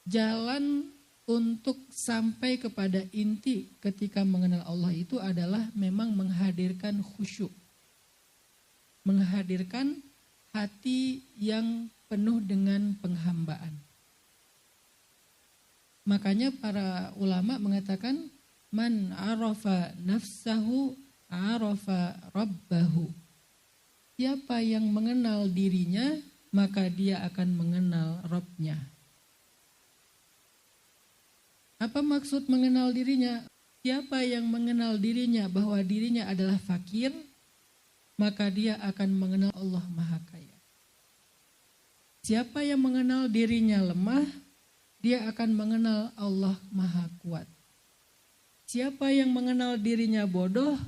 Jalan untuk sampai kepada inti ketika mengenal Allah itu adalah memang menghadirkan khusyuk. Menghadirkan hati yang penuh dengan penghambaan. Makanya para ulama mengatakan man arafa nafsahu arafa rabbahu. Siapa yang mengenal dirinya maka dia akan mengenal Rabb-nya. Apa maksud mengenal dirinya? Siapa yang mengenal dirinya bahwa dirinya adalah fakir, maka dia akan mengenal Allah Maha Kaya. Siapa yang mengenal dirinya lemah, dia akan mengenal Allah Maha Kuat. Siapa yang mengenal dirinya bodoh,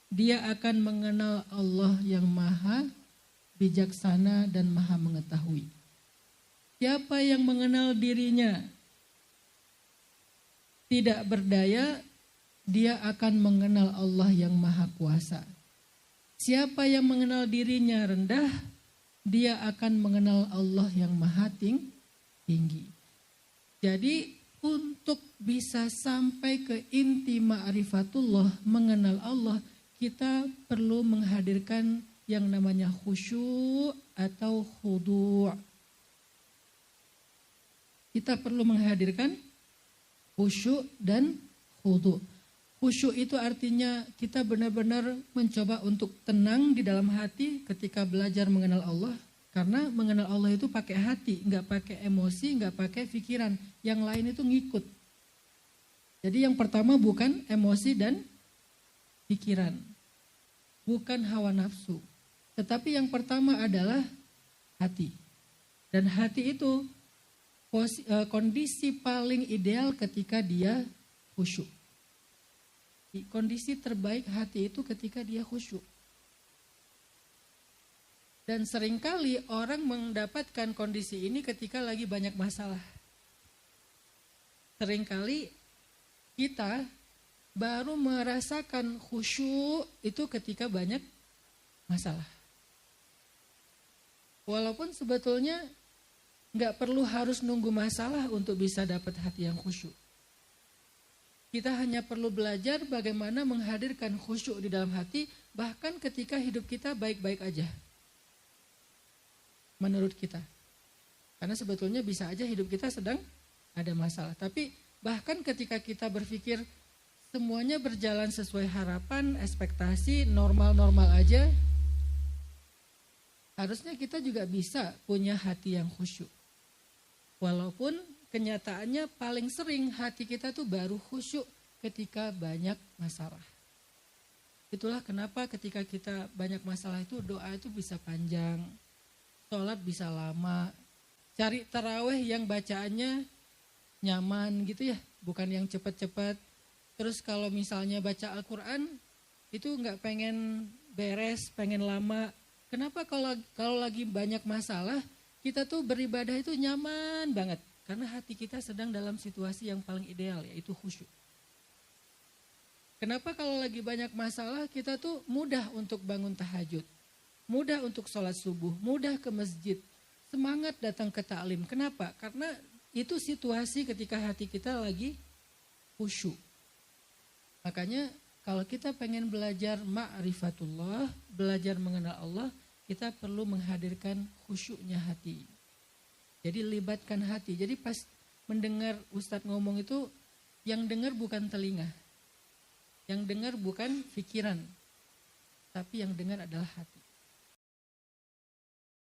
dia akan mengenal Allah yang Maha Bijaksana dan Maha Mengetahui. Siapa yang mengenal dirinya tidak berdaya, dia akan mengenal Allah yang Maha Kuasa. Siapa yang mengenal dirinya rendah, dia akan mengenal Allah yang Maha Tinggi. Jadi untuk bisa sampai ke inti ma'rifatullah, mengenal Allah, kita perlu menghadirkan yang namanya khusyuk atau khudu'. Kita perlu menghadirkan khusyuk dan khudu'. Khusyuk itu artinya kita benar-benar mencoba untuk tenang di dalam hati ketika belajar mengenal Allah. Karena mengenal Allah itu pakai hati, nggak pakai emosi, nggak pakai pikiran. Yang lain itu ngikut. Jadi yang pertama bukan emosi dan pikiran. Bukan hawa nafsu. Tetapi yang pertama adalah hati. Dan hati itu kondisi paling ideal ketika dia khusyuk. Kondisi terbaik hati itu ketika dia khusyuk. Dan seringkali orang mendapatkan kondisi ini ketika lagi banyak masalah. Seringkali kita baru merasakan khusyuk itu ketika banyak masalah. Walaupun sebetulnya nggak perlu harus nunggu masalah untuk bisa dapat hati yang khusyuk. Kita hanya perlu belajar bagaimana menghadirkan khusyuk di dalam hati, bahkan ketika hidup kita baik-baik aja. Menurut kita. Karena sebetulnya bisa aja hidup kita sedang ada masalah. Tapi bahkan ketika kita berpikir semuanya berjalan sesuai harapan, ekspektasi, normal-normal aja, harusnya kita juga bisa punya hati yang khusyuk. Walaupun kenyataannya paling sering hati kita tuh baru khusyuk ketika banyak masalah. Itulah kenapa ketika kita banyak masalah itu doa itu bisa panjang, sholat bisa lama, cari tarawih yang bacaannya nyaman gitu ya, bukan yang cepat-cepat. Terus kalau misalnya baca Al-Quran itu nggak pengen beres, pengen lama. Kenapa kalau lagi banyak masalah, kita tuh beribadah itu nyaman banget. Karena hati kita sedang dalam situasi yang paling ideal, yaitu khusyuk. Kenapa kalau lagi banyak masalah, kita tuh mudah untuk bangun tahajud. Mudah untuk sholat subuh, mudah ke masjid. Semangat datang ke ta'lim. Kenapa? Karena itu situasi ketika hati kita lagi khusyuk. Makanya kalau kita pengen belajar ma'rifatullah, belajar mengenal Allah, kita perlu menghadirkan khusyuknya hati. Jadi libatkan hati. Jadi pas mendengar Ustadz ngomong itu, yang dengar bukan telinga. Yang dengar bukan pikiran. Tapi yang dengar adalah hati.